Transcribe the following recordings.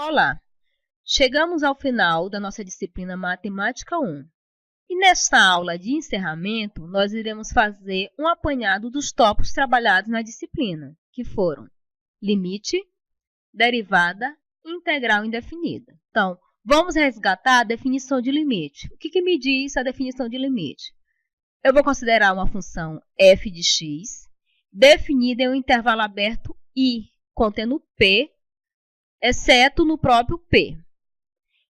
Olá! Chegamos ao final da nossa disciplina Matemática 1. E nesta aula de encerramento, nós iremos fazer um apanhado dos tópicos trabalhados na disciplina, que foram limite, derivada e integral indefinida. Então, vamos resgatar a definição de limite. O que me diz a definição de limite? Eu vou considerar uma função f de x, definida em um intervalo aberto I, contendo P, exceto no próprio P.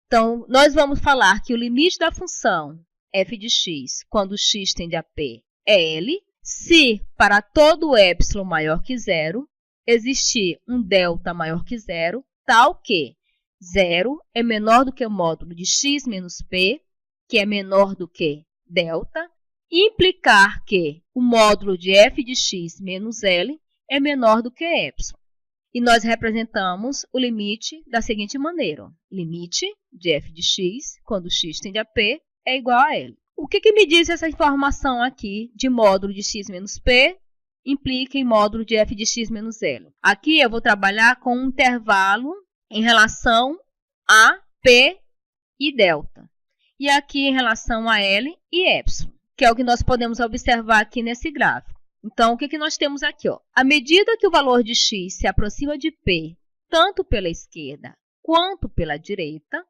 Então, nós vamos falar que o limite da função f de x, quando x tende a P, é L, se para todo epsilon maior que zero, existir um delta maior que zero, tal que 0 é menor do que o módulo de x menos P, que é menor do que delta, e implicar que o módulo de f de x menos L é menor do que epsilon. E nós representamos o limite da seguinte maneira. Limite de f de x, quando x tende a P, é igual a L. O que me diz essa informação aqui de módulo de x menos P implica em módulo de f de x menos L? Aqui eu vou trabalhar com um intervalo em relação a P e delta. E aqui em relação a L e epsilon, que é o que nós podemos observar aqui nesse gráfico. Então, o que nós temos aqui? À medida que o valor de x se aproxima de P, tanto pela esquerda quanto pela direita,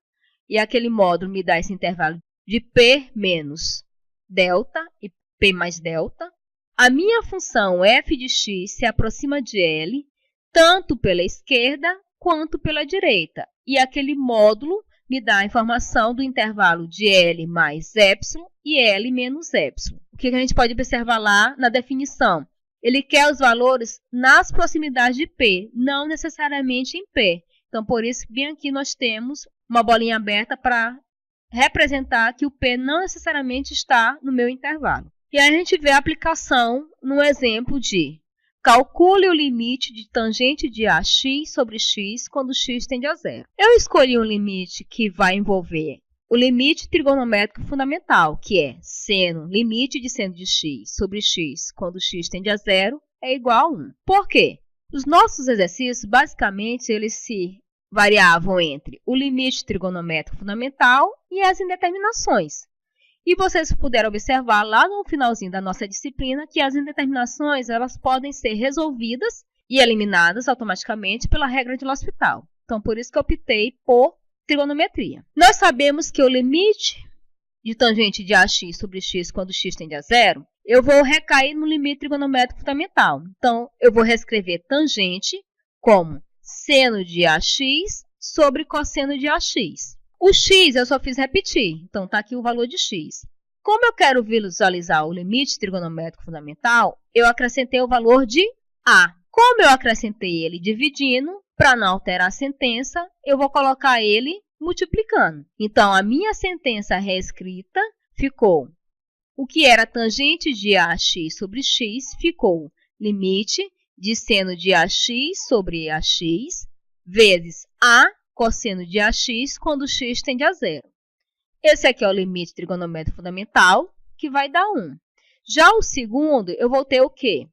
e aquele módulo me dá esse intervalo de P menos delta e P mais delta, a minha função f de x se aproxima de L, tanto pela esquerda quanto pela direita, e aquele módulo me dá a informação do intervalo de L mais epsilon e L menos epsilon. O que a gente pode observar lá na definição? Ele quer os valores nas proximidades de P, não necessariamente em P. Então, por isso, bem aqui nós temos uma bolinha aberta para representar que o P não necessariamente está no meu intervalo. E aí a gente vê a aplicação no exemplo de calcule o limite de tangente de AX sobre X quando X tende a zero. Eu escolhi um limite que vai envolver o limite trigonométrico fundamental, que é limite de seno de x sobre x quando x tende a zero é igual a 1. Por quê? Os nossos exercícios, basicamente, eles se variavam entre o limite trigonométrico fundamental e as indeterminações. E vocês puderam observar lá no finalzinho da nossa disciplina que as indeterminações elas podem ser resolvidas e eliminadas automaticamente pela regra de L'Hospital. Então, por isso que eu optei por trigonometria. Nós sabemos que o limite de tangente de AX sobre x quando x tende a zero, eu vou recair no limite trigonométrico fundamental. Então, eu vou reescrever tangente como seno de AX sobre cosseno de AX. O x eu só fiz repetir, então está aqui o valor de x. Como eu quero visualizar o limite trigonométrico fundamental, eu acrescentei o valor de a. Como eu acrescentei ele dividindo, para não alterar a sentença, eu vou colocar ele multiplicando. Então, a minha sentença reescrita ficou o que era tangente de AX sobre x, ficou limite de seno de AX sobre AX vezes a cosseno de AX quando x tende a zero. Esse aqui é o limite trigonométrico fundamental, que vai dar 1. Já o segundo, eu vou ter o quê?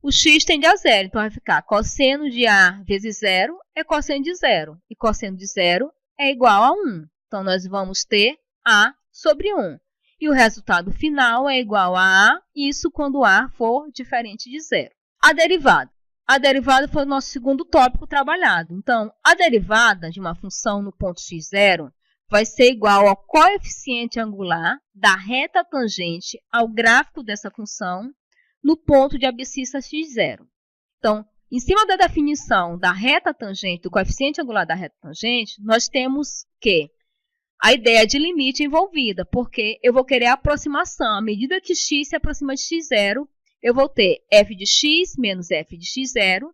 O x tende a zero, então vai ficar cosseno de A vezes zero é cosseno de zero, e cosseno de zero é igual a 1. Então, nós vamos ter A sobre 1. E o resultado final é igual a A, isso quando A for diferente de zero. A derivada. A derivada foi o nosso segundo tópico trabalhado. Então, a derivada de uma função no ponto x0 vai ser igual ao coeficiente angular da reta tangente ao gráfico dessa função no ponto de abscissa x0. Então, em cima da definição da reta tangente, do coeficiente angular da reta tangente, nós temos que a ideia de limite envolvida, porque eu vou querer a aproximação. À medida que x se aproxima de x0, eu vou ter f de x menos f de x0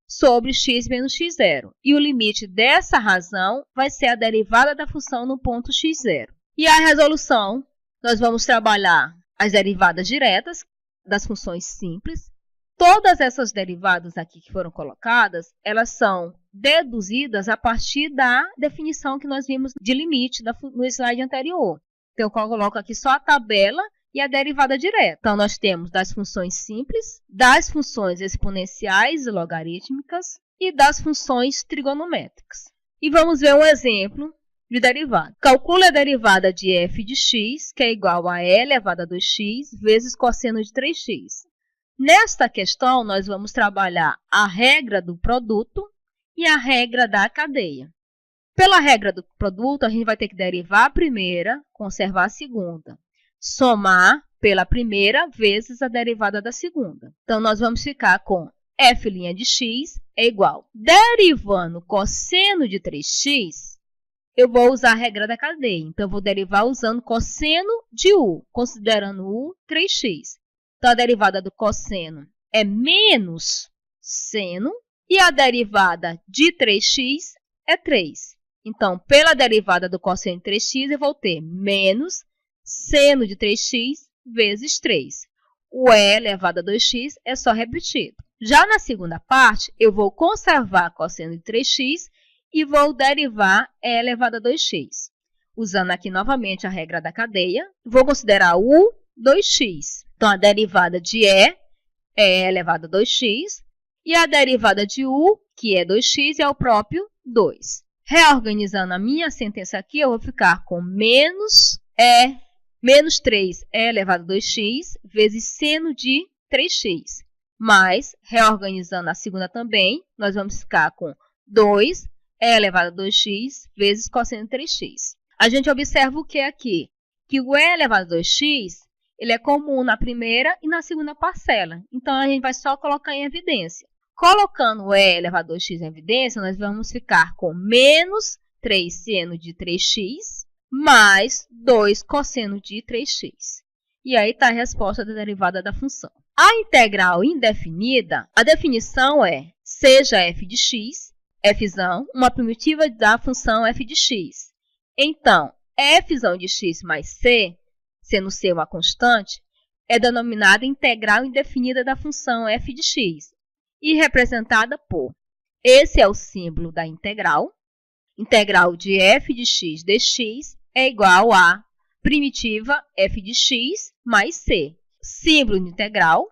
sobre x menos x0. E o limite dessa razão vai ser a derivada da função no ponto x0. E a resolução, nós vamos trabalhar as derivadas diretas das funções simples. Todas essas derivadas aqui que foram colocadas, elas são deduzidas a partir da definição que nós vimos de limite no slide anterior. Então, eu coloco aqui só a tabela e a derivada direta. Então, nós temos das funções simples, das funções exponenciais e logarítmicas e das funções trigonométricas. E vamos ver um exemplo de derivada. Calcule a derivada de f de x, que é igual a e elevado a 2x, vezes cosseno de 3x. Nesta questão, nós vamos trabalhar a regra do produto e a regra da cadeia. Pela regra do produto, a gente vai ter que derivar a primeira, conservar a segunda. Somar pela primeira vezes a derivada da segunda. Então, nós vamos ficar com f' de x é igual. Derivando cosseno de 3x, eu vou usar a regra da cadeia. Então, eu vou derivar usando cosseno de u, considerando u 3x. Então, a derivada do cosseno é menos seno e a derivada de 3x é 3. Então, pela derivada do cosseno de 3x, eu vou ter menos seno de 3x vezes 3. O e elevado a 2x é só repetido. Já na segunda parte, eu vou conservar cosseno de 3x e vou derivar e elevado a 2x. Usando aqui novamente a regra da cadeia, vou considerar u 2x. Então, a derivada de e é elevado a 2x e a derivada de u, que é 2x, é o próprio 2. Reorganizando a minha sentença aqui, eu vou ficar com menos 3 é elevado a 2x vezes seno de 3x. Mas, reorganizando a segunda também, nós vamos ficar com 2 é elevado a 2x vezes cosseno de 3x. A gente observa o que aqui? Que o e elevado a 2x ele é comum na primeira e na segunda parcela. Então, a gente vai só colocar em evidência. Colocando o e elevado a 2x em evidência, nós vamos ficar com menos 3 seno de 3x mais 2 cosseno de 3x. E aí está a resposta da derivada da função. A integral indefinida, a definição é seja f de x, f uma primitiva da função f de x. Então, f de x mais c, sendo c uma constante, é denominada integral indefinida da função f de x e representada por, esse é o símbolo da integral de f de x dx é igual a primitiva f de x mais c. Símbolo de integral,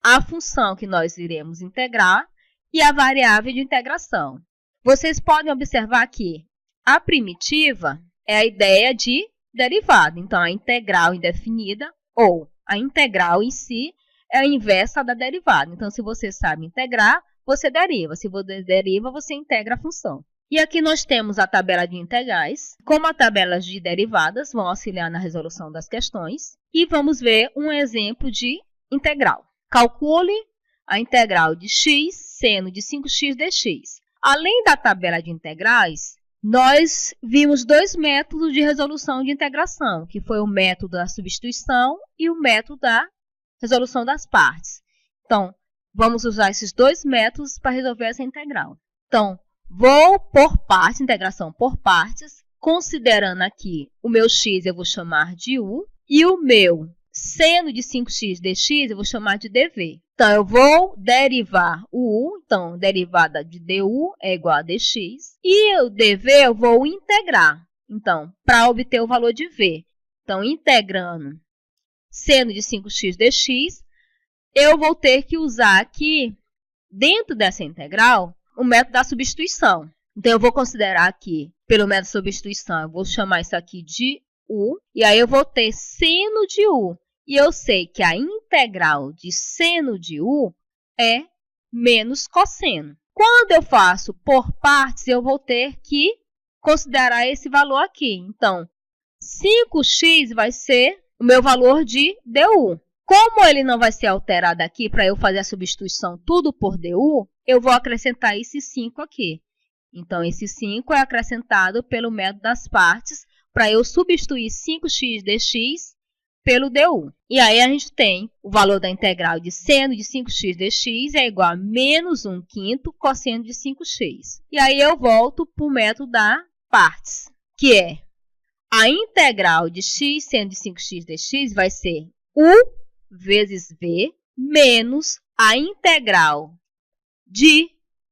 a função que nós iremos integrar e a variável de integração. Vocês podem observar que a primitiva é a ideia de derivada. Então, a integral indefinida ou a integral em si é a inversa da derivada. Então, se você sabe integrar, você deriva. Se você deriva, você integra a função. E aqui nós temos a tabela de integrais, como as tabelas de derivadas vão auxiliar na resolução das questões. E vamos ver um exemplo de integral. Calcule a integral de x seno de 5x dx. Além da tabela de integrais, nós vimos dois métodos de resolução de integração, que foi o método da substituição e o método da resolução das partes. Então, vamos usar esses dois métodos para resolver essa integral. Então, vou por partes, integração por partes, considerando aqui o meu x eu vou chamar de u e o meu seno de 5x dx eu vou chamar de dv. Então, eu vou derivar o u, então, derivada de du é igual a dx, e o dv eu vou integrar, então, para obter o valor de v. Então, integrando seno de 5x dx, eu vou ter que usar aqui, dentro dessa integral, o método da substituição. Então, eu vou considerar aqui, pelo método de substituição, eu vou chamar isso aqui de u, e aí eu vou ter seno de u. E eu sei que a integral de seno de u é menos cosseno. Quando eu faço por partes, eu vou ter que considerar esse valor aqui. Então, 5x vai ser o meu valor de du. Como ele não vai ser alterado aqui para eu fazer a substituição tudo por du, eu vou acrescentar esse 5 aqui. Então, esse 5 é acrescentado pelo método das partes para eu substituir 5x dx pelo du. E aí, a gente tem o valor da integral de seno de 5x dx é igual a menos 1/5 cosseno de 5x. E aí, eu volto para o método das partes, que é a integral de x seno de 5x dx vai ser u vezes v menos a integral de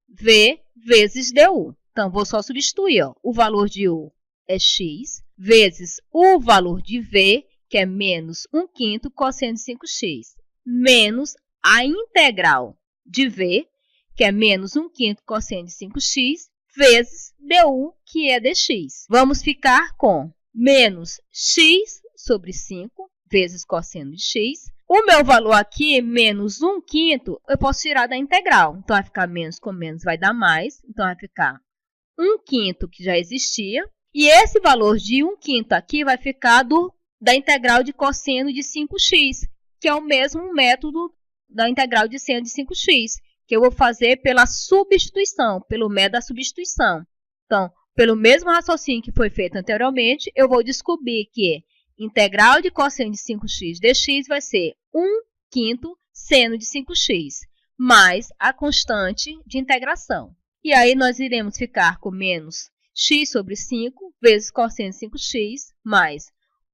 v vezes du. Então, vou só substituir. Ó. O valor de u é x vezes o valor de v, que é menos 1/5 cosseno de 5x, menos a integral de v, que é menos 1/5 cosseno de 5x, vezes du, que é dx. Vamos ficar com menos x sobre 5 vezes cosseno de x. O meu valor aqui, menos 1/5, eu posso tirar da integral. Então, vai ficar menos com menos, vai dar mais. Então, vai ficar 1/5, que já existia. E esse valor de 1/5 aqui vai ficar da integral de cosseno de 5x, que é o mesmo método da integral de seno de 5x, que eu vou fazer pela substituição, pelo método da substituição. Então, pelo mesmo raciocínio que foi feito anteriormente, eu vou descobrir que integral de cosseno de 5x dx vai ser 1/5 seno de 5x, mais a constante de integração. E aí, nós iremos ficar com menos x sobre 5 vezes cosseno de 5x, mais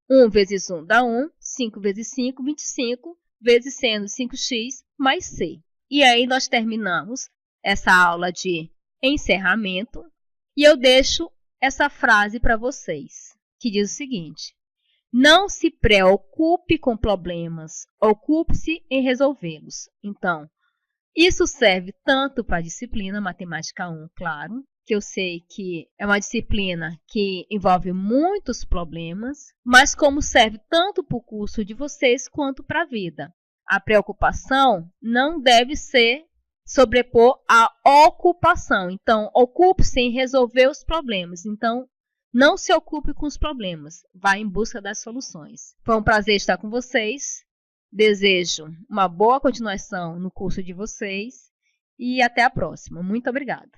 1 vezes 1 dá 1, 5 vezes 5, 25, vezes seno de 5x, mais c. E aí, nós terminamos essa aula de encerramento. E eu deixo essa frase para vocês, que diz o seguinte: não se preocupe com problemas, ocupe-se em resolvê-los. Então, isso serve tanto para a disciplina Matemática 1, claro, que eu sei que é uma disciplina que envolve muitos problemas, mas como serve tanto para o curso de vocês quanto para a vida. A preocupação não deve ser sobrepor à ocupação. Então, ocupe-se em resolver os problemas. Então, não se ocupe com os problemas, vá em busca das soluções. Foi um prazer estar com vocês. Desejo uma boa continuação no curso de vocês e até a próxima. Muito obrigada.